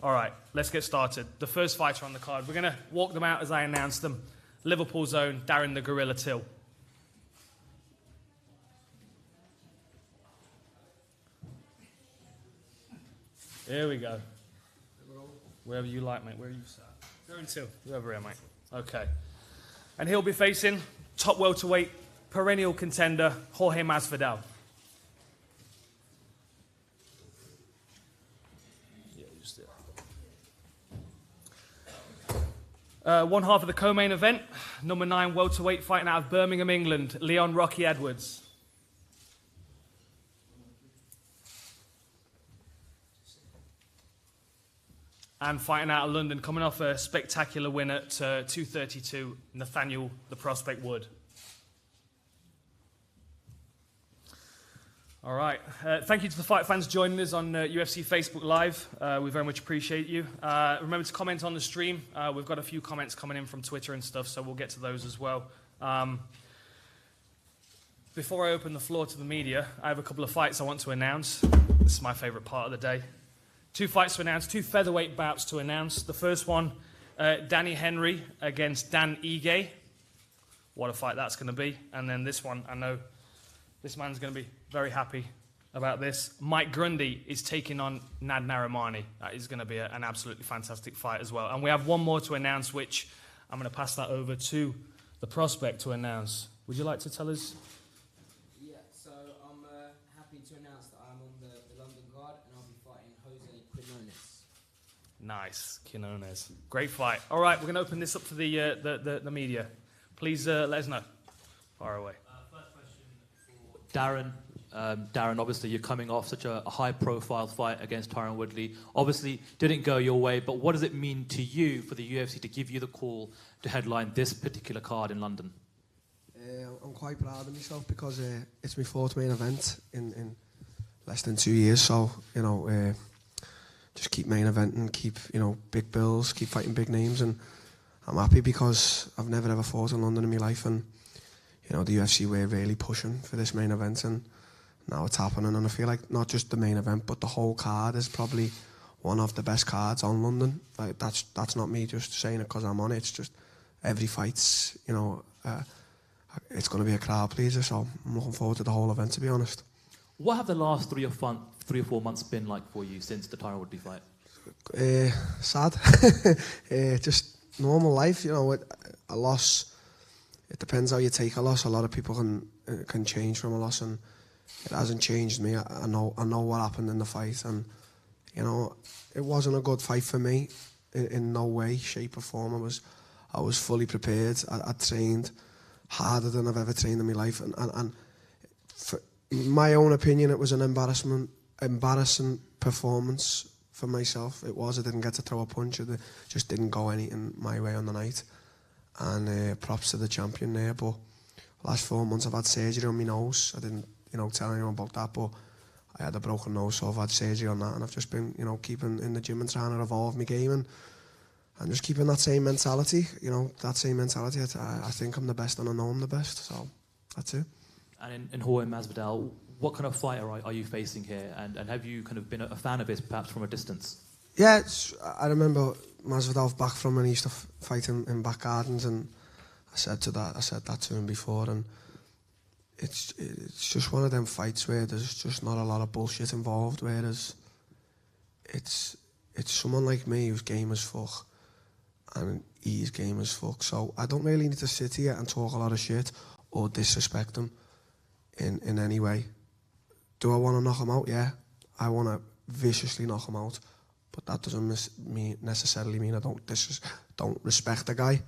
All right, let's get started. The first fighter on the card. We're going to walk them out as I announce them. Liverpool's own Darren the Gorilla Till. Here we go. Wherever you like, mate. Where are you sat? Darren Till. You over here, mate. Okay. And he'll be facing top welterweight, perennial contender, Jorge Masvidal. One half of the co-main event, number 9 welterweight fighting out of Birmingham, England, Leon Rocky Edwards. And fighting out of London, coming off a spectacular win at 232, Nathaniel the Prospect Wood. All right. Thank you to the fight fans joining us on UFC Facebook Live. We very much appreciate you. Remember to comment on the stream. We've got a few comments coming in from Twitter and stuff, so we'll get to those as well. Before I open the floor to the media, I have a couple of fights I want to announce. This is my favorite part of the day. 2 fights to announce, 2 featherweight bouts to announce. The first one, Danny Henry against Dan Ige. What a fight that's going to be. And then this one, I know this man's going to be very happy about this. Mike Grundy is taking on Nad Narimani. That is going to be an absolutely fantastic fight as well. And we have one more to announce, which I'm going to pass that over to the prospect to announce. Would you like to tell us? Yeah, so I'm happy to announce that I'm on the London card and I'll be fighting Jose Quinones. Nice, Quinones. Great fight. All right, we're going to open this up to the media. Please let us know. Far away. First question for Darren. Darren, obviously you're coming off such a high-profile fight against Tyron Woodley. Obviously didn't go your way, but what does it mean to you for the UFC to give you the call to headline this particular card in London? I'm quite proud of myself because it's my 4th main event in less than 2 years. So, you know, just keep main eventing, keep, you know, big bills, keep fighting big names. And I'm happy because I've never ever fought in London in my life. And, you know, the UFC were really pushing for this main event. And now it's happening, and I feel like not just the main event, but the whole card is probably one of the best cards on London. Like that's not me just saying it because I'm on it. It's just every fight's, you know, it's going to be a crowd pleaser. So I'm looking forward to the whole event, to be honest. What have the last 3 or 4 months been like for you since the Tyron Woodley fight? Sad. Just normal life, you know. A loss. It depends how you take a loss. A lot of people can change from a loss, and it hasn't changed me. I know what happened in the fight, and you know it wasn't a good fight for me in no way, shape or form. I was fully prepared. I trained harder than I've ever trained in my life, and for my own opinion, it was an embarrassing performance for myself. It was. I didn't get to throw a punch. It just didn't go anything my way on the night. And props to the champion there. But last 4 months I've had surgery on my nose. I didn't, you know, tell anyone about that, but I had a broken nose, so I've had surgery on that, and I've just been, you know, keeping in the gym and trying to evolve my game and just keeping that same mentality, you know, that same mentality. I think I'm the best and I know I'm the best, so that's it. And in Jorge Masvidal, what kind of fighter are you facing here, and have you kind of been a fan of his perhaps from a distance? Yeah, I remember Masvidal back from when he used to fight in back gardens, and I said that to him before, and it's just one of them fights where there's just not a lot of bullshit involved, whereas it's someone like me who's game as fuck and he's game as fuck, so I don't really need to sit here and talk a lot of shit or disrespect him in any way. Do I want to knock him out? Yeah, I want to viciously knock him out, but that doesn't necessarily mean I don't respect the guy.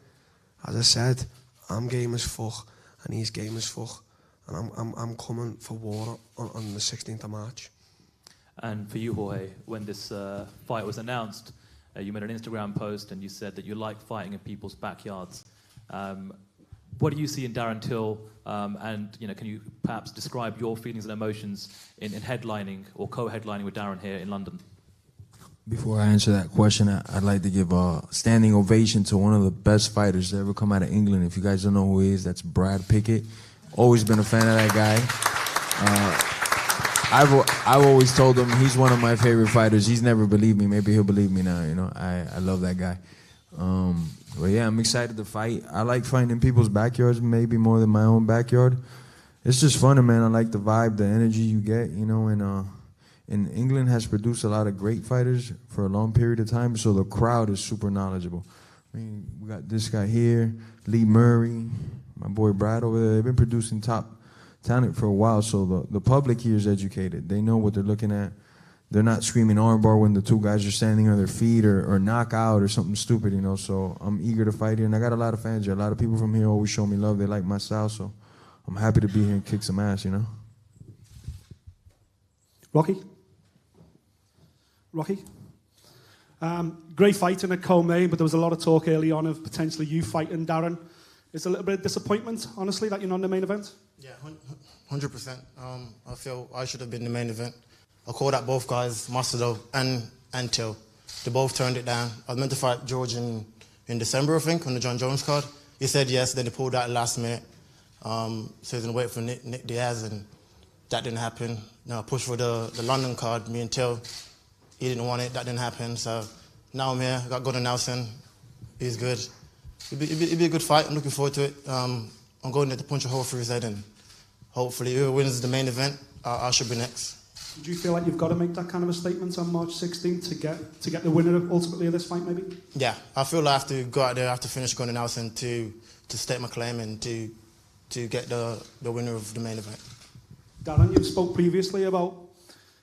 As I said, I'm game as fuck and he's game as fuck. And I'm coming for war on the 16th of March. And for you, Jorge, when this fight was announced, you made an Instagram post and you said that you like fighting in people's backyards. What do you see in Darren Till? And you know, can you perhaps describe your feelings and emotions in headlining or co-headlining with Darren here in London? Before I answer that question, I'd like to give a standing ovation to one of the best fighters to ever come out of England. If you guys don't know who he is, that's Brad Pickett. Always been a fan of that guy. I've always told him he's one of my favorite fighters. He's never believed me. Maybe he'll believe me now. You know, I love that guy. But yeah, I'm excited to fight. I like fighting in people's backyards maybe more than my own backyard. It's just fun, man. I like the vibe, the energy you get, you know. And England has produced a lot of great fighters for a long period of time, so the crowd is super knowledgeable. I mean, we got this guy here, Lee Murray, my boy Brad over there. They've been producing top talent for a while, so the public here is educated. They know what they're looking at. They're not screaming armbar when the two guys are standing on their feet or knockout or something stupid, you know. So I'm eager to fight here, and I got a lot of fans here. A lot of people from here always show me love. They like my style, so I'm happy to be here and kick some ass, you know. Rocky? Great fighting at co-main, but there was a lot of talk early on of potentially you fighting Darren. Is there a little bit of disappointment, honestly, that you're not in the main event? Yeah, 100%. I feel I should have been the main event. I called out both guys, Masvidal and Till. They both turned it down. I was meant to fight George in December, I think, on the John Jones card. He said yes, then he pulled out last minute. So he was going to wait for Nick Diaz, and that didn't happen. Now I pushed for the London card, me and Till. He didn't want it, that didn't happen. So now I'm here, I got Gordon Nelson. He's good. It'd be a good fight, I'm looking forward to it. I'm going there to punch a hole through his head, and hopefully whoever wins the main event, I should be next. Do you feel like you've got to make that kind of a statement on March 16th to get the winner ultimately of this fight, maybe? Yeah, I feel like I have to go out there, I have to finish Gordon Nelson to state my claim and to get the winner of the main event. Darren, you spoke previously about,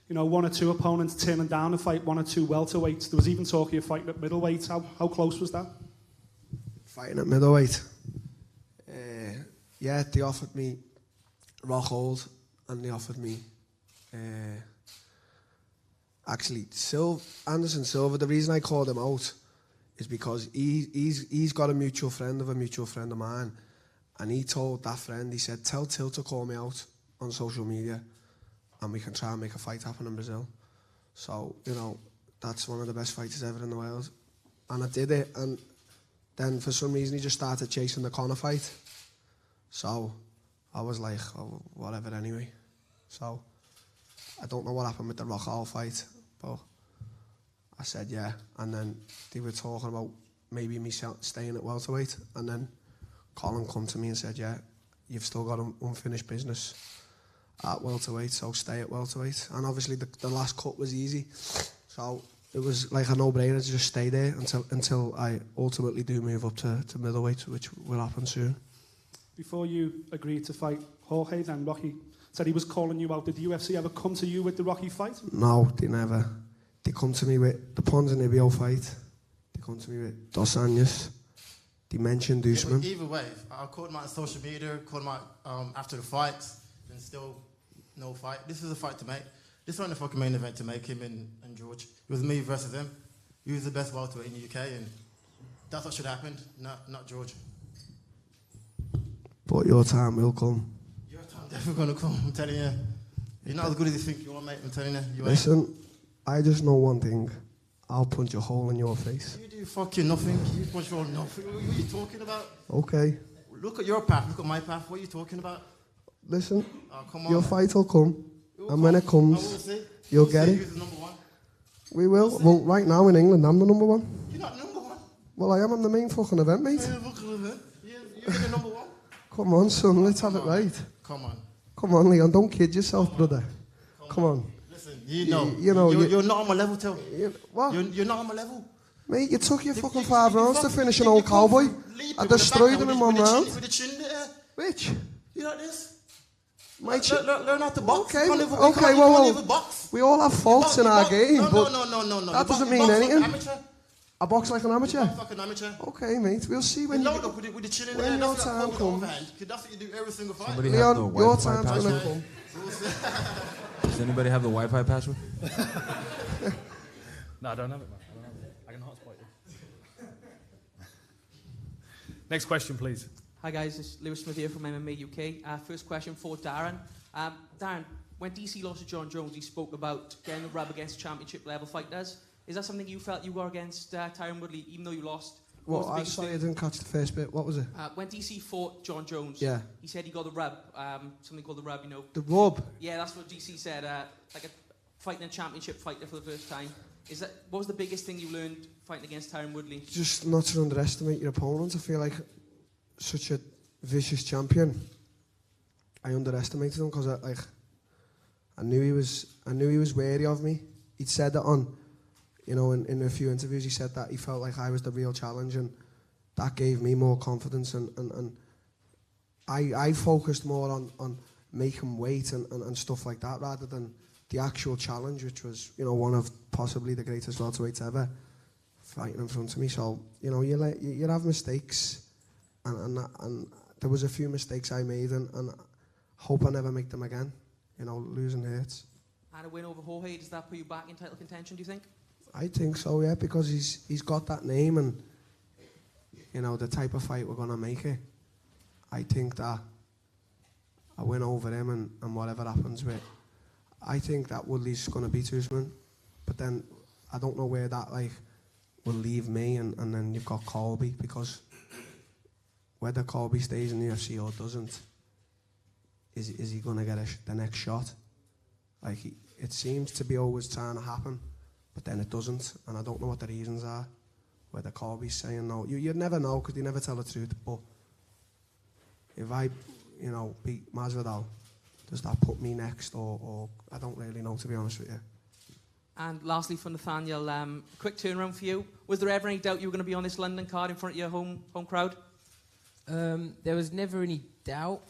you know, one or two opponents turning down a fight, one or two welterweights. There was even talk of you fighting at middleweight. How close was that? Fighting at middleweight? Yeah, they offered me Rockhold, and they offered me actually Anderson Silva. The reason I called him out is because he's got a mutual friend of mine, and he told that friend, he said, tell Till to call me out on social media and we can try and make a fight happen in Brazil. So, you know, that's one of the best fighters ever in the world. And I did it, and then for some reason he just started chasing the Conor fight. So I was like, oh, whatever anyway. So I don't know what happened with the Rockhold fight, but I said yeah. And then they were talking about maybe me staying at welterweight, and then Colin come to me and said, yeah, you've still got unfinished business at welterweight, so stay at welterweight. And obviously the last cut was easy, so it was like a no-brainer to just stay there until I ultimately do move up to middleweight, which will happen soon. Before you agreed to fight Jorge, then Rocky said he was calling you out. Did the UFC ever come to you with the Rocky fight? No, they never. They come to me with the Ponzinibbio fight. They come to me with Dos Anjos. They mentioned Usman. Yeah, either way, I called him out on social media, called him out after the fights, and still no fight. This is a fight to make. This wasn't a fucking main event to make, him and George. It was me versus him. He was the best welterweight in the UK, and that's what should happen, not George. But your time will come. Your time definitely going to come, I'm telling you. You're not as good as you think you are, mate, I'm telling you. Listen, I just know one thing. I'll punch a hole in your face. You do fucking nothing. You punch a hole in nothing. What are you talking about? Okay. Look at your path, look at my path. What are you talking about? Listen, come on, your fight will come. And when it comes, you'll get it. Who's the number one? We will. Well, right now in England, I'm the number one. You're not number one. Well, I am. I'm the main fucking event, mate. You're the number one. Come on, son. Let's have it right. Come on. Come on, Leon. Don't kid yourself, brother. Come on. Listen, you know you're not on my level, Till. What? You're not on my level. Mate, you took your fucking 5 rounds to finish an old cowboy. I destroyed him in 1 round. With the chin there. Which? You like this? Learn how to box. Okay, Well, we all have faults in our game, but no. that doesn't mean anything. Amateur. I box like an amateur. You fucking amateur. Okay, mate, we'll see when load up with the chin in there. when your That's time comes. That's what you do every single fight. Somebody Leon, have the your Wi-Fi time's gonna password? come. Does anybody have the Wi-Fi password? No, I don't have it, man. I can hotspot you. Next question, please. Hi guys, it's Lewis Smith here from MMA UK. First question for Darren. Darren, when DC lost to John Jones, he spoke about getting the rub against championship level fighters. Is that something you felt you were against Tyron Woodley, even though you lost? What was the Well, biggest sorry, I thing? didn't catch the first bit. What was it? When DC fought John Jones, Yeah. he said he got the rub, something called the rub, you know. The rub. Yeah, that's what DC said, like a fighting a championship fighter for the first time. What was the biggest thing you learned fighting against Tyron Woodley? Just not to underestimate your opponent. I feel like such a vicious champion. I underestimated him because I knew he was wary of me. He'd said that in a few interviews. He said that he felt like I was the real challenge, and that gave me more confidence. And I focused more on making weight and stuff like that rather than the actual challenge, which was one of possibly the greatest welterweights ever fighting in front of me. So you have mistakes, and there was a few mistakes I made, and hope I never make them again. Losing hurts. And a win over Jorge, does that put you back in title contention, do you think? I think so, yeah, because he's got that name, and the type of fight we're gonna make it. I think that I win over him, and whatever happens with, I think that Woodley's gonna beat Usman, but then I don't know where that will leave me, and then you've got Colby, because whether Colby stays in the UFC or doesn't, is he gonna get the next shot? It seems to be always trying to happen, but then it doesn't, and I don't know what the reasons are. Whether Colby's saying no, you'd never know because they never tell the truth. But if I, beat Masvidal, does that put me next, or I don't really know, to be honest with you. And lastly, for Nathaniel, quick turnaround for you. Was there ever any doubt you were going to be on this London card in front of your home crowd? There was never any doubt.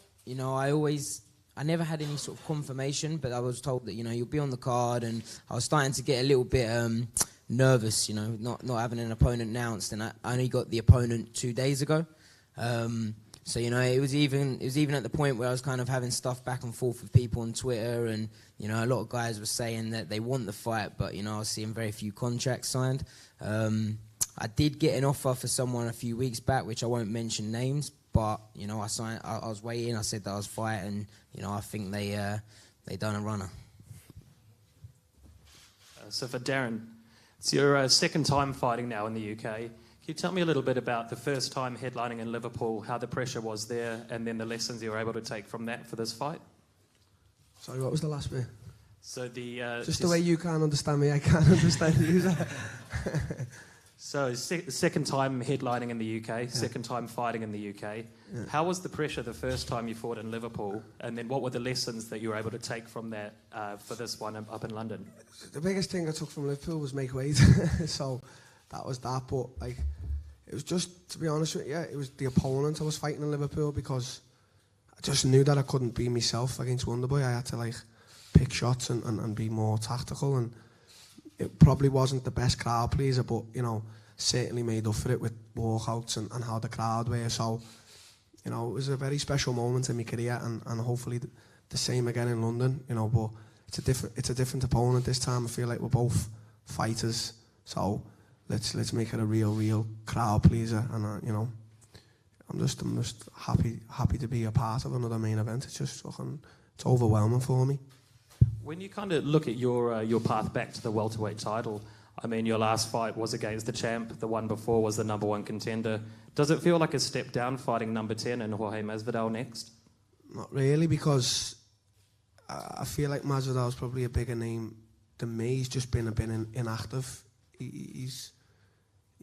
I never had any sort of confirmation, but I was told that, you'll be on the card, and I was starting to get a little bit nervous, not having an opponent announced, and I only got the opponent 2 days ago. So, it was even at the point where I was kind of having stuff back and forth with people on Twitter, and, a lot of guys were saying that they want the fight, but, I was seeing very few contracts signed. I did get an offer for someone a few weeks back, which I won't mention names, but, I was waiting, I said that I was fighting, I think they done a runner. So for Darren, it's your second time fighting now in the UK. Can you tell me a little bit about the first time headlining in Liverpool, how the pressure was there, and then the lessons you were able to take from that for this fight? Sorry, what was the last bit? So the just the way you can't understand me, I can't understand you. So second time headlining in the UK, second time fighting in the UK. Yeah. How was the pressure the first time you fought in Liverpool? And then what were the lessons that you were able to take from that for this one up in London? The biggest thing I took from Liverpool was make weight. So that was that. But it was just, to be honest with you, it was the opponent I was fighting in Liverpool, because I just knew that I couldn't be myself against Wonderboy. I had to pick shots and be more tactical, and it probably wasn't the best crowd pleaser, but certainly made up for it with walkouts and how the crowd were. So it was a very special moment in my career, and hopefully the same again in London. But it's a different opponent this time. I feel like we're both fighters, so let's make it a real crowd pleaser. And I'm just happy to be a part of another main event. It's just it's overwhelming for me. When you kind of look at your path back to the welterweight title, I mean, your last fight was against the champ. The one before was the number one contender. Does it feel like a step down fighting number 10 and Jorge Masvidal next? Not really, because I feel like Masvidal's probably a bigger name than me. He's just been a bit inactive. He's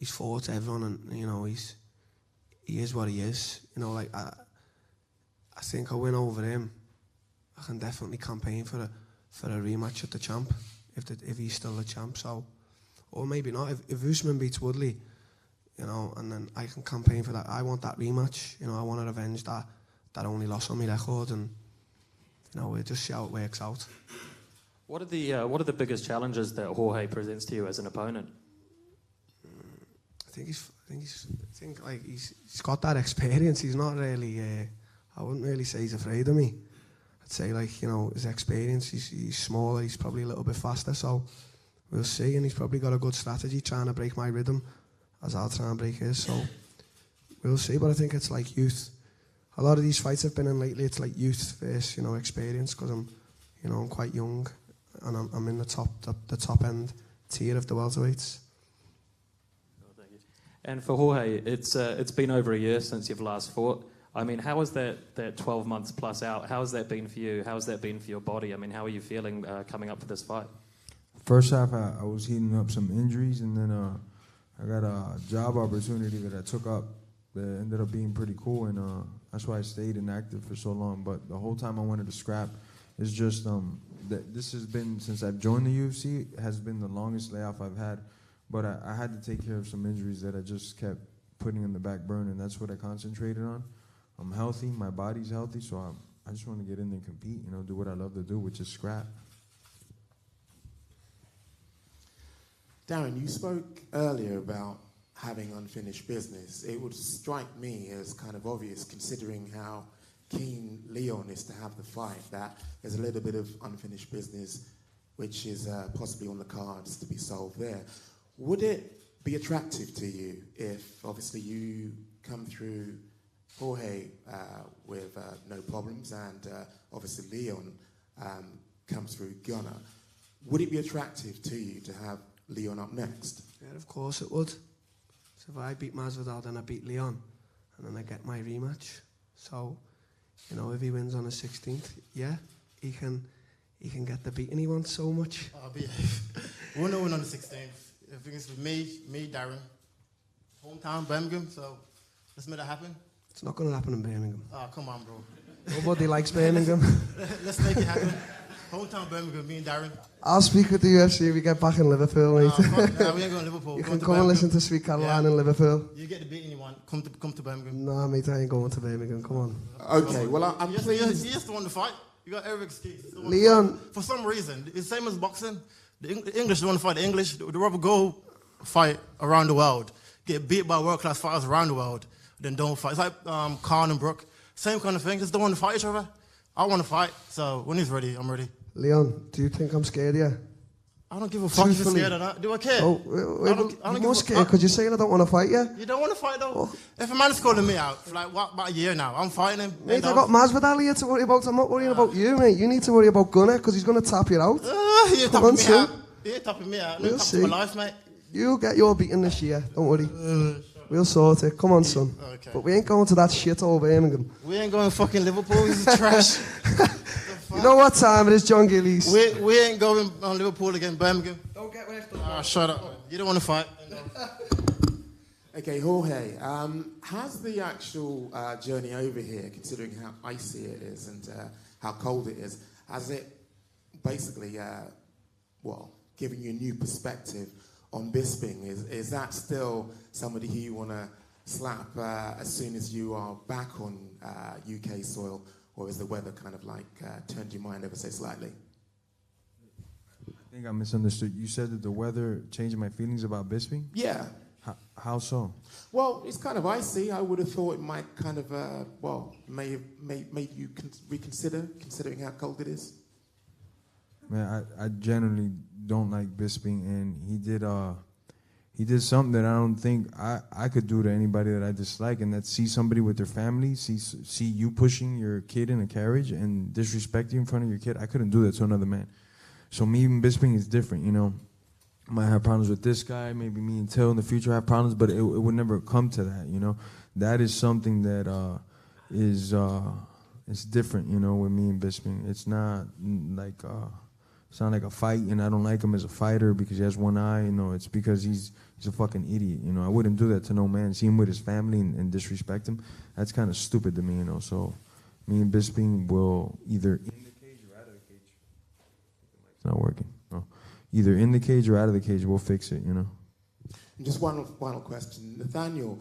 fought everyone, and he is what he is. I think I win over him. I can definitely campaign for a rematch at the champ if he's still the champ. So, or maybe not. If Usman beats Woodley, and then I can campaign for that. I want that rematch. I want to revenge that only loss on my record, and we'll just see how it works out. What are the biggest challenges that Jorge presents to you as an opponent? I think he's got that experience. He's not really. I wouldn't really say he's afraid of me. I'd say his experience. He's smaller. He's probably a little bit faster. So we'll see. And he's probably got a good strategy trying to break my rhythm, as I'll try and break his. So we'll see. But I think it's like youth. A lot of these fights I've been in lately, it's like youth versus experience, because I'm quite young, and I'm in the top end tier of the welterweights. And for Jorge, it's been over a year since you've last fought. I mean, how has that 12 months plus out, how has that been for you? How has that been for your body? I mean, how are you feeling coming up for this fight? First half, I was heating up some injuries, and then I got a job opportunity that I took up that ended up being pretty cool, and that's why I stayed inactive for so long. But the whole time I wanted to scrap. It's just that this has been, since I've joined the UFC, has been the longest layoff I've had. But I had to take care of some injuries that I just kept putting in the back burner, and that's what I concentrated on. I'm healthy, my body's healthy, so I just want to get in there and compete, you know, do what I love to do, which is scrap. Darren, you spoke earlier about having unfinished business. It would strike me as kind of obvious, considering how keen Leon is to have the fight, that there's a little bit of unfinished business which is possibly on the cards to be solved there. Would it be attractive to you if obviously you come through Jorge with no problems and obviously Leon comes through Gunnar? Would it be attractive to you to have Leon up next? Yeah, of course it would. So if I beat Masvidal, then I beat Leon, and then I get my rematch. So, you know, if he wins on the 16th, yeah, he can get the beating he wants so much. We'll know when on the 16th. I think it's with me, Darren. Hometown, Birmingham, so let's make that happen. It's not going to happen in Birmingham. Oh, come on, bro. Nobody likes Birmingham. Let's make it happen. Hometown, Birmingham, me and Darren. I'll speak with the UFC if we get back in Liverpool, mate. No, we ain't going to Liverpool. You can come and listen to Sweet Caroline in Liverpool. You get the beating you want. Come to Birmingham. Nah, mate, I ain't going to Birmingham. Come on. Okay, well, I'm pleased. He has to win the fight. You got every excuse. Leon. For some reason, it's the same as boxing. The English don't want to fight the English. The rubber go fight around the world. Get beat by world-class fighters around the world. Then don't fight. It's like Khan and Brook. Same kind of thing. Just don't want to fight each other. I want to fight. So when he's ready, I'm ready. Leon, do you think I'm scared of you? I don't give a fuck if you're scared or not. Do I care? Oh, I'm more scared because you're saying I don't want to fight you. You don't want to fight, though? Oh. If a man's calling me out for like about a year now, I'm fighting him. Mate, I got Masvidal here to worry about. I'm not worrying about you, mate. You need to worry about Gunnar because he's going to tap you out. You're tapping me out. You're tapping me out. We'll see. My life, mate. You'll get your beating this year. Don't worry. We'll sort it. Come on, son. Okay. But we ain't going to that shithole Birmingham. We ain't going to fucking Liverpool. This is trash. You know what time it is, John Gillies? We ain't going on Liverpool again, Birmingham. Don't get left. Shut up. You don't want to fight. Okay, Jorge, how's the actual journey over here, considering how icy it is and how cold it is? Has it basically, given you a new perspective on Bisping? Is that still somebody who you want to slap as soon as you are back on UK soil, or is the weather kind of like turned your mind ever so slightly? I think I misunderstood. You said that the weather changed my feelings about Bisping? Yeah. How so? Well, it's kind of icy. I would have thought it might kind of, may have made you reconsider, considering how cold it is. Man, I generally don't like Bisping, and he did something that I don't think I could do to anybody that I dislike, and that's see somebody with their family, see you pushing your kid in a carriage and disrespect you in front of your kid. I couldn't do that to another man. So me and Bisping is different, you know. I might have problems with this guy, maybe me and Till in the future have problems, but it would never come to that, you know. That is something that it's different, you know, with me and Bisping. It's not like a fight, and I don't like him as a fighter because he has one eye, you know. It's because he's a fucking idiot, you know. I wouldn't do that to no man. See him with his family and disrespect him. That's kind of stupid to me, you know. So me and Bisping will either in the cage or out of the cage. It's not working. No. Either in the cage or out of the cage, we'll fix it, you know. Just one final question. Nathaniel,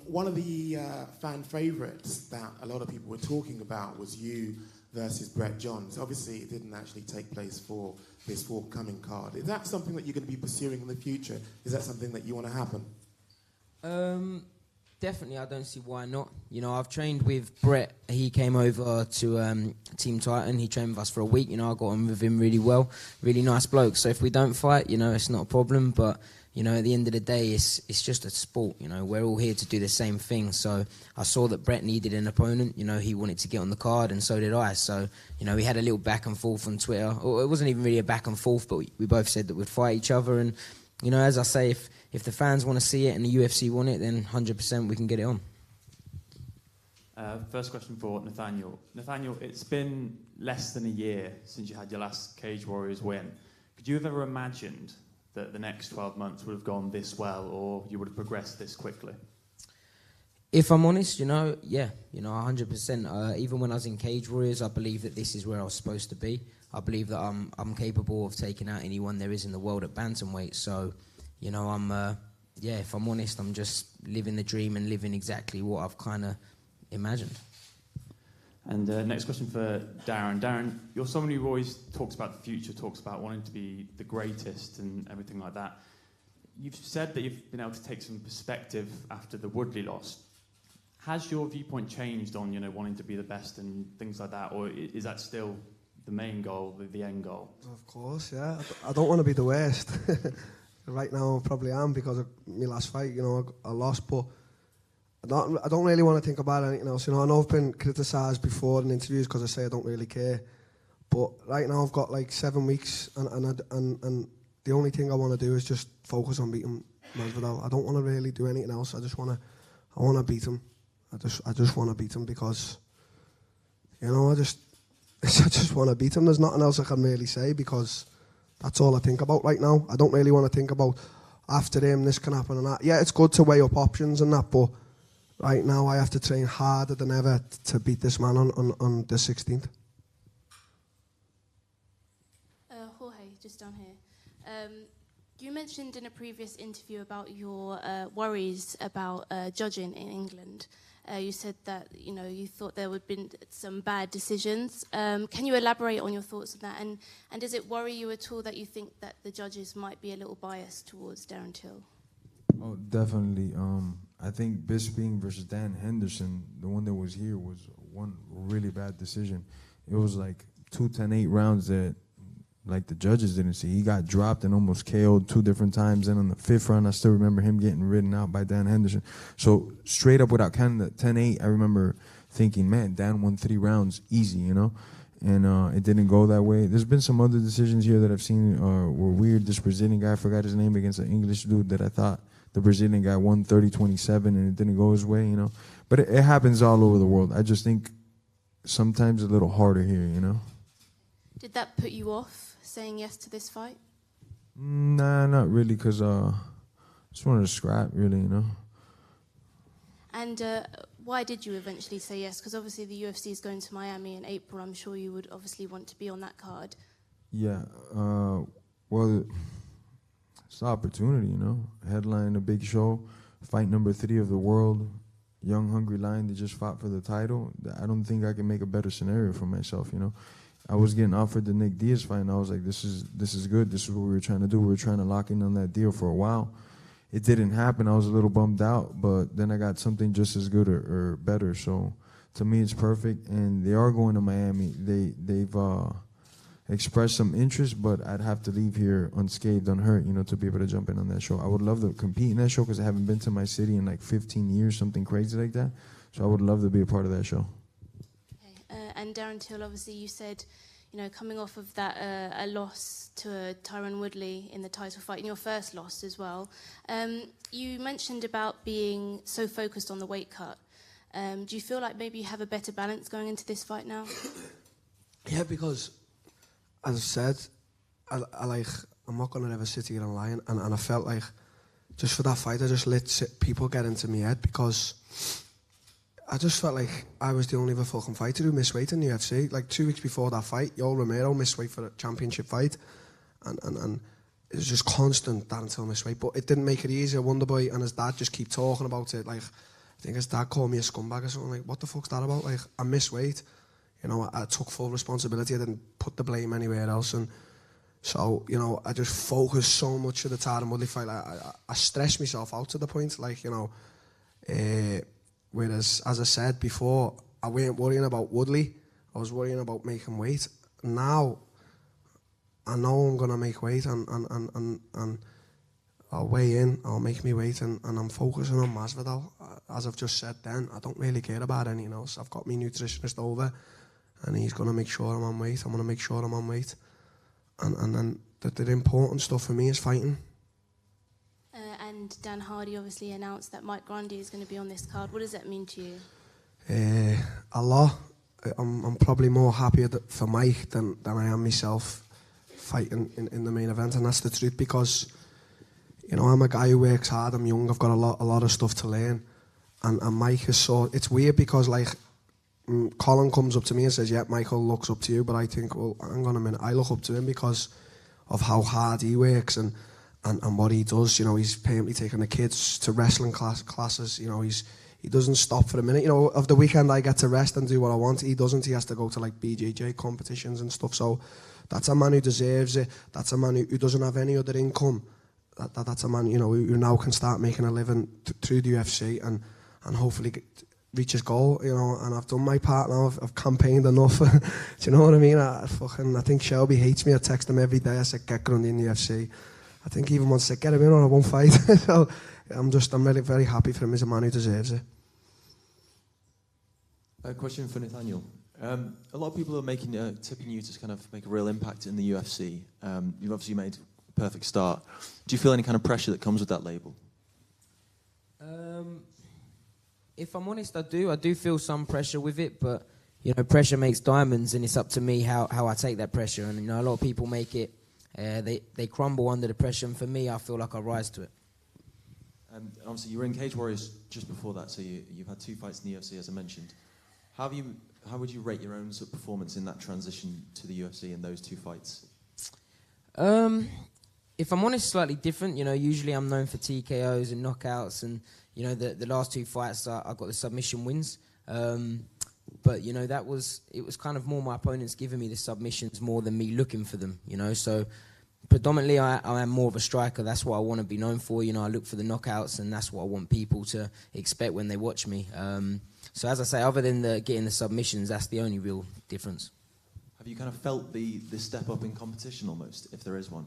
one of the fan favorites that a lot of people were talking about was you versus Brett Johns. Obviously, it didn't actually take place for this forthcoming card. Is that something that you're going to be pursuing in the future? Is that something that you want to happen? Definitely, I don't see why not. You know, I've trained with Brett. He came over to Team Titan. He trained with us for a week. You know, I got on with him really well. Really nice bloke. So if we don't fight, you know, it's not a problem. But, you know, at the end of the day, it's just a sport. You know, we're all here to do the same thing. So I saw that Brett needed an opponent. You know, he wanted to get on the card, and so did I. So, you know, we had a little back and forth on Twitter. Or it wasn't even really a back and forth, but we both said that we'd fight each other. And you know, as I say, if the fans want to see it and the UFC want it, then 100% we can get it on. First question for Nathaniel. Nathaniel, it's been less than a year since you had your last Cage Warriors win. Could you have ever imagined that the next 12 months would have gone this well, or you would have progressed this quickly? If I'm honest, you know, yeah, you know, 100%. Even when I was in Cage Warriors, I believe that this is where I was supposed to be. I believe that I'm capable of taking out anyone there is in the world at bantamweight. So, you know, yeah, if I'm honest, I'm just living the dream and living exactly what I've kind of imagined. And next question for Darren. Darren, you're someone who always talks about the future, talks about wanting to be the greatest and everything like that. You've said that you've been able to take some perspective after the Woodley loss. Has your viewpoint changed on, you know, wanting to be the best and things like that, or is that still the main goal, the end goal? Of course, yeah. I don't want to be the worst. Right now, I probably am because of my last fight. You know, I lost, but I don't really want to think about anything else. You know, I know I've been criticised before in interviews because I say I don't really care. But right now, I've got like 7 weeks, and the only thing I want to do is just focus on beating Masvidal. I don't want to really do anything else. I want to beat him. I just want to beat him because, you know, I just want to beat him. There's nothing else I can really say because that's all I think about right now. I don't really want to think about after him, this can happen and that. Yeah, it's good to weigh up options and that, but right now I have to train harder than ever to beat this man on the 16th. Jorge, just down here. You mentioned in a previous interview about your worries about judging in England. You said that, you know, you thought there would have been some bad decisions. Can you elaborate on your thoughts on that? And does it worry you at all that you think that the judges might be a little biased towards Darren Till? Oh, definitely. I think Bisping versus Dan Henderson, the one that was here, was one really bad decision. It was like 2 10-8 rounds that, like, the judges didn't see. He got dropped and almost KO'd 2 different times. And on the 5th round, I still remember him getting ridden out by Dan Henderson. So straight up without counting the 10-8, I remember thinking, man, Dan won 3 rounds easy, you know? And it didn't go that way. There's been some other decisions here that I've seen were weird. This Brazilian guy, I forgot his name, against an English dude that I thought the Brazilian guy won 30-27 and it didn't go his way, you know? But it happens all over the world. I just think sometimes a little harder here, you know? Did that put you off saying yes to this fight? Nah, not really, because I just wanted to scrap, really, you know? And why did you eventually say yes? Because obviously the UFC is going to Miami in April. I'm sure you would obviously want to be on that card. Yeah, well, it's the opportunity, you know? Headline a big show, fight number 3 of the world, young, hungry lion that just fought for the title. I don't think I can make a better scenario for myself, you know? I was getting offered the Nick Diaz fight, and I was like, this is good. This is what we were trying to do. We were trying to lock in on that deal for a while. It didn't happen. I was a little bummed out, but then I got something just as good or better. So to me, it's perfect. And they are going to Miami. They've expressed some interest, but I'd have to leave here unscathed, unhurt, you know, to be able to jump in on that show. I would love to compete in that show because I haven't been to my city in like 15 years, something crazy like that. So I would love to be a part of that show. And Darren Till, obviously, you said, you know, coming off of that a loss to Tyron Woodley in the title fight, in your first loss as well, you mentioned about being so focused on the weight cut. Do you feel like maybe you have a better balance going into this fight now? Yeah, because, as I said, I'm not going to ever sit here and lie, and I felt like just for that fight, I just let people get into my head because I just felt like I was the only other fucking fighter who missed weight in the UFC. Like 2 weeks before that fight, Yoel Romero missed weight for a championship fight. And it was just constant Darren Till missed weight. But it didn't make it easier. Wonderboy and his dad just keep talking about it. Like, I think his dad called me a scumbag or something. Like, what the fuck's that about? Like, I missed weight. You know, I took full responsibility. I didn't put the blame anywhere else. And so, you know, I just focused so much of the Tyron Woodley fight. I stressed myself out to the point, like, you know, whereas, as I said before, I weren't worrying about Woodley. I was worrying about making weight. Now, I know I'm going to make weight and I'll weigh in, I'll make me weight, and I'm focusing on Masvidal. As I've just said then, I don't really care about anything else. I've got my nutritionist over and he's going to make sure I'm on weight. I'm going to make sure I'm on weight. And then the important stuff for me is fighting. and Dan Hardy obviously announced that Mike Grundy is going to be on this card. What does that mean to you? A lot. I'm probably more happier for Mike than I am myself fighting in the main event, and that's the truth, because you know, I'm a guy who works hard. I'm young. I've got a lot of stuff to learn, and Mike is so. It's weird because like Colin comes up to me and says, "Yeah, Michael looks up to you," but I think, well, hang on a minute. I look up to him because of how hard he works and what he does. You know, he's permanently taking the kids to wrestling classes. You know, he doesn't stop for a minute. You know, of the weekend I get to rest and do what I want. He doesn't. He has to go to like BJJ competitions and stuff. So that's a man who deserves it. That's a man who doesn't have any other income. That's a man, you know, who now can start making a living through the UFC and hopefully reach his goal. You know, and I've done my part now. I've campaigned enough. Do you know what I mean? I think Shelby hates me. I text him every day. I said, get Grundy in the UFC. I think even once I said, get him in or I won't fight. So I'm really very happy for him. He's a man who deserves it. A question for Nathaniel. A lot of people are tipping you to kind of make a real impact in the UFC. You've obviously made a perfect start. Do you feel any kind of pressure that comes with that label? If I'm honest, I do. I do feel some pressure with it, but you know, pressure makes diamonds, and it's up to me how I take that pressure. And you know, a lot of people make it. They crumble under the pressure, and for me, I feel like I rise to it. And obviously, you were in Cage Warriors just before that, so you've had 2 fights in the UFC, as I mentioned. How would you rate your own sort of performance in that transition to the UFC in those 2 fights? If I'm honest, slightly different. You know, usually I'm known for TKOs and knockouts, and you know, the last 2 fights I got the submission wins. But you know, it was kind of more my opponents giving me the submissions more than me looking for them. You know, so predominantly I am more of a striker. That's what I want to be known for. You know, I look for the knockouts, and that's what I want people to expect when they watch me. So as I say, other than getting the submissions, that's the only real difference. Have you kind of felt the step up in competition almost, if there is one?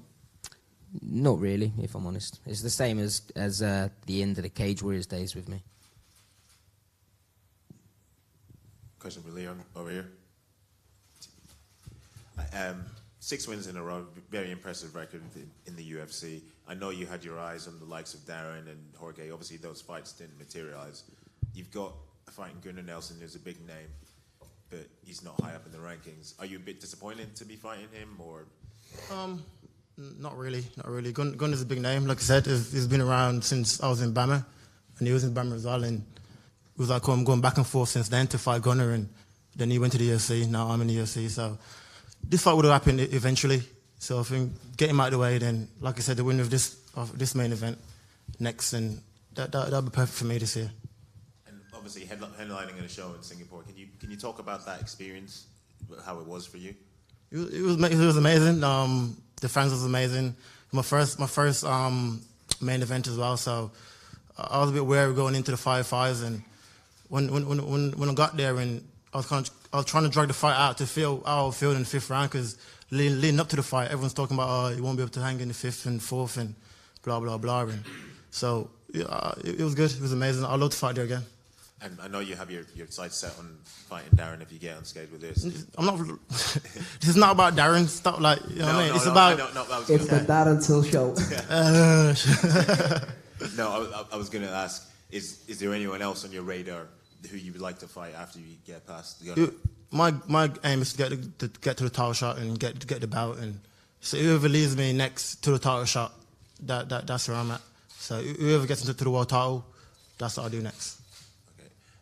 Not really, if I'm honest. It's the same as the end of the Cage Warriors days with me. Question for Leon over here. 6 wins in a row, very impressive record in the UFC. I know you had your eyes on the likes of Darren and Jorge. Obviously, those fights didn't materialize. You've got a fight in Gunnar Nelson, who's a big name, but he's not high up in the rankings. Are you a bit disappointed to be fighting him, or? Not really. Gunnar's a big name. Like I said, he's been around since I was in Bama, and he was in Bama as well, and it was like I'm going back and forth since then to fight Gunnar, and then he went to the UFC. Now I'm in the UFC, so this fight would have happened eventually. So I think get him out of the way, then, like I said, the winner of this main event next, and that'll be perfect for me this year. And obviously headlining at a show in Singapore. Can you talk about that experience, how it was for you? It was amazing. The fans was amazing. My first main event as well, so I was a bit wary going into the 5-5s, and when I got there, and I was trying to drag the fight out to feel how I feel in the 5th round, because leading up to the fight, everyone's talking about, you won't be able to hang in the 5th and 4th and blah blah blah, and so it was good. It was amazing. I'd love to fight there again. And I know you have your sights set on fighting Darren if you get on stage with this. I'm not. This is not about Darren. Stop, like, you know what I mean. It's about. It's the Darren Till show. No, I was going to ask: is there anyone else on your radar who you would like to fight after you get past the Gunnar? My aim is to get to the title shot and get the bout, and so whoever leads me next to the title shot, that's where I'm at. So whoever gets into the world title, that's what I'll do next.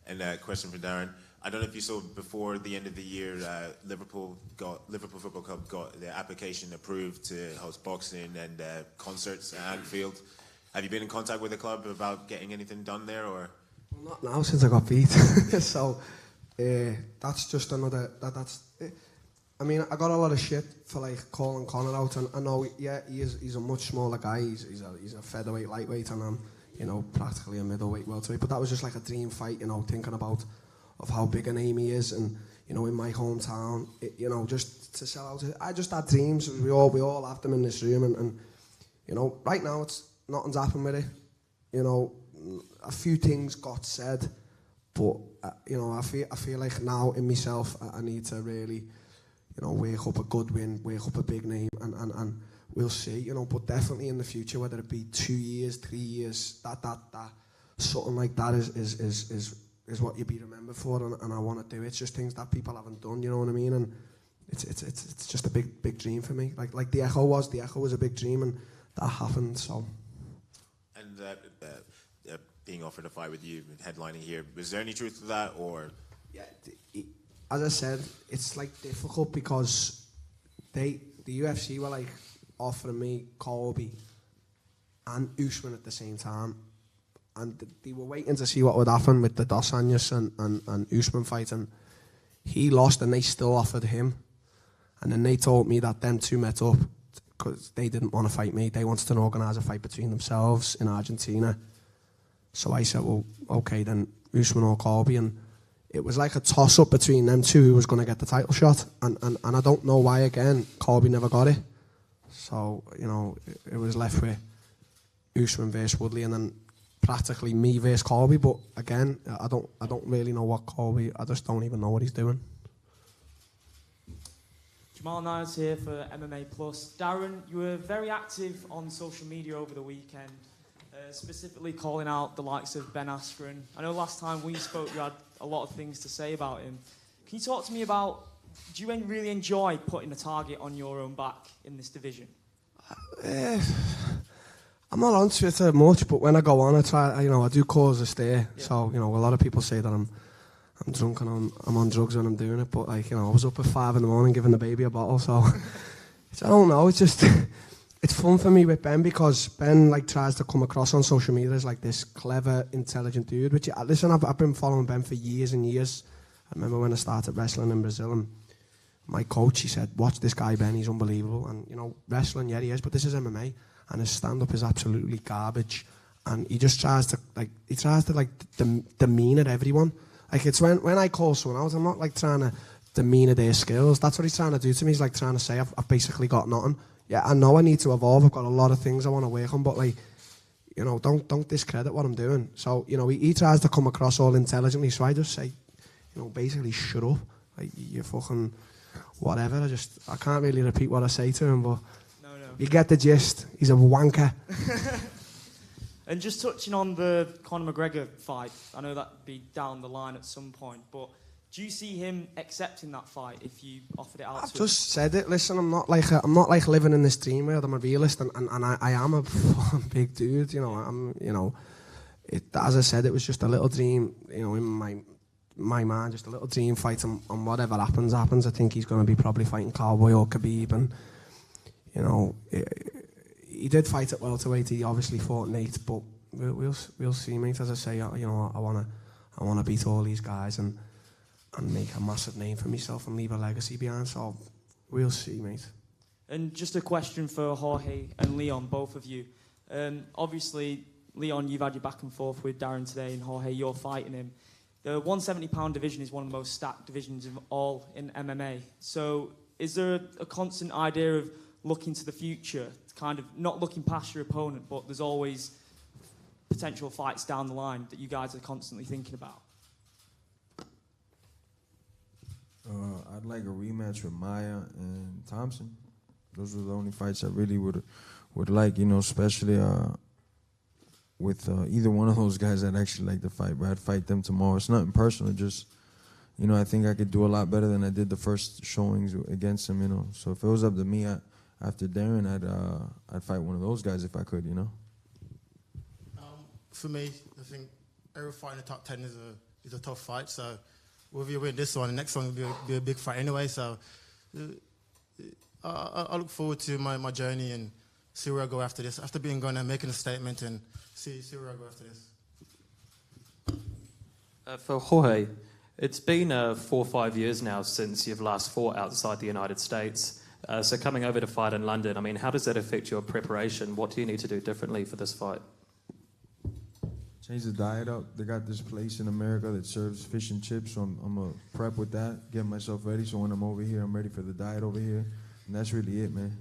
And a question for Darren. I don't know if you saw before the end of the year, Liverpool Football Club got their application approved to host boxing and concerts at Anfield. Have you been in contact with the club about getting anything done there, or? Well, not now, since I got beat. So that's just another. I mean, I got a lot of shit for like calling Conor out, and I know, yeah, he's a much smaller guy. He's a featherweight, lightweight, and I'm, you know, practically a middleweight, welterweight. But that was just like a dream fight, you know, thinking about of how big a name he is, and you know, in my hometown, you know, just to sell out. I just had dreams. We all have them in this room, and you know, right now nothing's happened with it. You know, a few things got said, but you know, I feel like now in myself, I need to really, you know, wake up a good win, wake up a big name, and we'll see, you know. But definitely in the future, whether it be 2 years, 3 years, that something like that is what you'd be remembered for, and I want to do it. It's just things that people haven't done, you know what I mean? And it's just a big dream for me. Like the Echo was a big dream, and that happened. So. And being offered a fight with you, headlining here, was there any truth to that, or? Yeah, as I said, it's like difficult because the UFC were like offering me Colby and Usman at the same time, and they were waiting to see what would happen with the Dos Anjos and Usman fight, and he lost, and they still offered him, and then they told me that them two met up because they didn't want to fight me. They wanted to organise a fight between themselves in Argentina. So I said, well, okay, then Usman or Colby, and it was like a toss-up between them two who was going to get the title shot, and I don't know why, again, Colby never got it. So, you know, it was left with Usman versus Woodley, and then practically me versus Colby, but again, I don't really know what Colby, I just don't even know what he's doing. Jamal Niles here for MMA Plus. Darren, you were very active on social media over the weekend, specifically calling out the likes of Ben Askren. I know last time we spoke you had a lot of things to say about him. Can you talk to me about, do you really enjoy putting a target on your own back in this division? I'm not on Twitter much, but when I go on, I do cause a stir. Yeah. So, you know, a lot of people say that I'm drunk and I'm on drugs when I'm doing it, but like, you know, I was up at 5 a.m. giving the baby a bottle, so I don't know, it's just it's fun for me with Ben because Ben like tries to come across on social media as like this clever, intelligent dude, which listen, I've been following Ben for years and years. I remember when I started wrestling in Brazil, and my coach, he said, watch this guy Ben, he's unbelievable. And you know, wrestling, yeah, he is, but this is MMA, and his stand-up is absolutely garbage, and he just tries to demean at everyone. Like, it's when I call someone out, I'm not like trying to demean their skills. That's what he's trying to do to me. He's like trying to say I've basically got nothing. Yeah, I know I need to evolve. I've got a lot of things I want to work on, but like, you know, don't discredit what I'm doing. So, you know, he tries to come across all intelligently, so I just say, you know, basically shut up. Like, you fucking whatever. I can't really repeat what I say to him, but you get the gist. He's a wanker. And just touching on the Conor McGregor fight, I know that'd be down the line at some point, but do you see him accepting that fight if you offered it out I've to him? just said it. Listen, I'm not like living in this dream world. I'm a realist, and I am a big dude. You know, as I said, it was just a little dream. You know, in my mind, just a little dream fight, and whatever happens. I think he's going to be probably fighting Cowboy or Khabib, and you know, he did fight at welterweight. He obviously fought Nate, but we'll see, mate. As I say, you know, I wanna beat all these guys and make a massive name for myself and leave a legacy behind. So we'll see, mate. And just a question for Jorge and Leon, both of you. Obviously, Leon, you've had your back and forth with Darren today, and Jorge, you're fighting him. The 170-pound division is one of the most stacked divisions of all in MMA. So is there a constant idea of looking to the future, kind of not looking past your opponent, but there's always potential fights down the line that you guys are constantly thinking about? I'd like a rematch with Maya and Thompson. Those are the only fights I really would like, you know, especially with either one of those guys I'd actually like to fight, but I'd fight them tomorrow. It's nothing personal, just, you know, I think I could do a lot better than I did the first showings against him, you know. So if it was up to me, after Darren, I'd fight one of those guys if I could, you know. For me, I think every fight in the top 10 is a tough fight. So whether you win this one, the next one will be a big fight anyway. So I look forward to my journey and see where I go after this. After being gone and making a statement, and see where I go after this. For Jorge, it's been 4 or 5 years now since you've last fought outside the United States. So coming over to fight in London, I mean, how does that affect your preparation? What do you need to do differently for this fight? Change the diet up. They got this place in America that serves fish and chips, so I'm going to prep with that, get myself ready, so when I'm over here, I'm ready for the diet over here. And that's really it, man.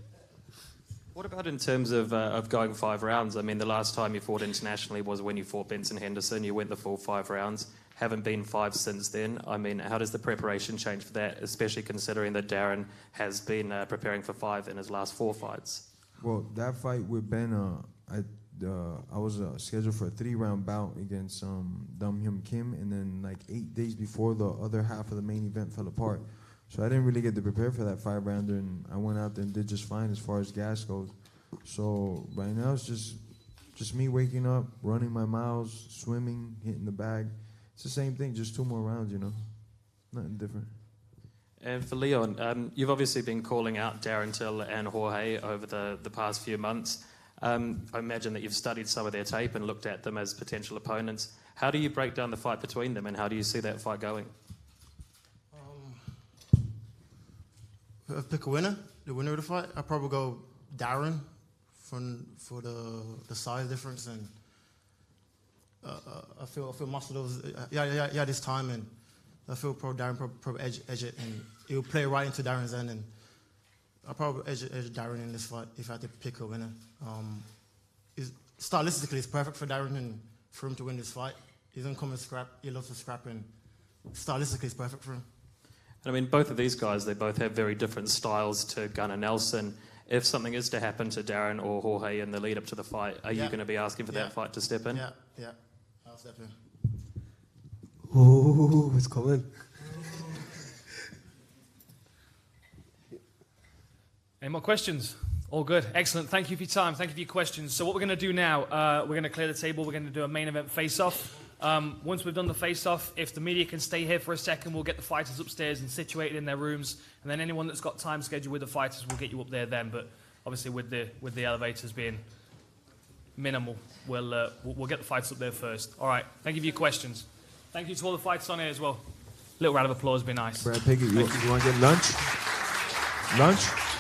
What about in terms of going 5 rounds? I mean, the last time you fought internationally was when you fought Benson Henderson. You went the full 5 rounds. Haven't been 5 since then. I mean, how does the preparation change for that, especially considering that Darren has been preparing for 5 in his last 4 fights? Well, that fight with Ben, I was scheduled for a 3-round bout against Dum Hyun Kim, and then like 8 days before, the other half of the main event fell apart. So I didn't really get to prepare for that 5-rounder, and I went out there and did just fine as far as gas goes. So right now it's just me waking up, running my miles, swimming, hitting the bag. It's the same thing, just 2 more rounds, you know. Nothing different. And for Leon, you've obviously been calling out Darren Till and Jorge over the past few months. I imagine that you've studied some of their tape and looked at them as potential opponents. How do you break down the fight between them, and how do you see that fight going? Pick a winner, the winner of the fight. I'd probably go Darren for the size difference, and I feel Masvidal's yeah this time, and I feel Darren probably edge it, and he'll play right into Darren's end, and I'll probably edge Darren in this fight if I had to pick a winner. Stylistically, it's perfect for Darren and for him to win this fight. He doesn't come and scrap. He loves to scrap, and stylistically, it's perfect for him. And I mean, both of these guys, they both have very different styles to Gunnar Nelson. If something is to happen to Darren or Jorge in the lead up to the fight, are you going to be asking for that fight to step in? Yeah, I'll step in. Oh, it's coming. Any more questions? All good. Excellent. Thank you for your time. Thank you for your questions. So what we're going to do now, we're going to clear the table. We're going to do a main event face-off. Once we've done the face-off, if the media can stay here for a second, we'll get the fighters upstairs and situated in their rooms. And then anyone that's got time scheduled with the fighters, we'll get you up there then. But obviously with the elevators being minimal, we'll get the fighters up there first. All right. Thank you for your questions. Thank you to all the fighters on here as well. Little round of applause would be nice. Brad Pickett, you want to get lunch? Lunch?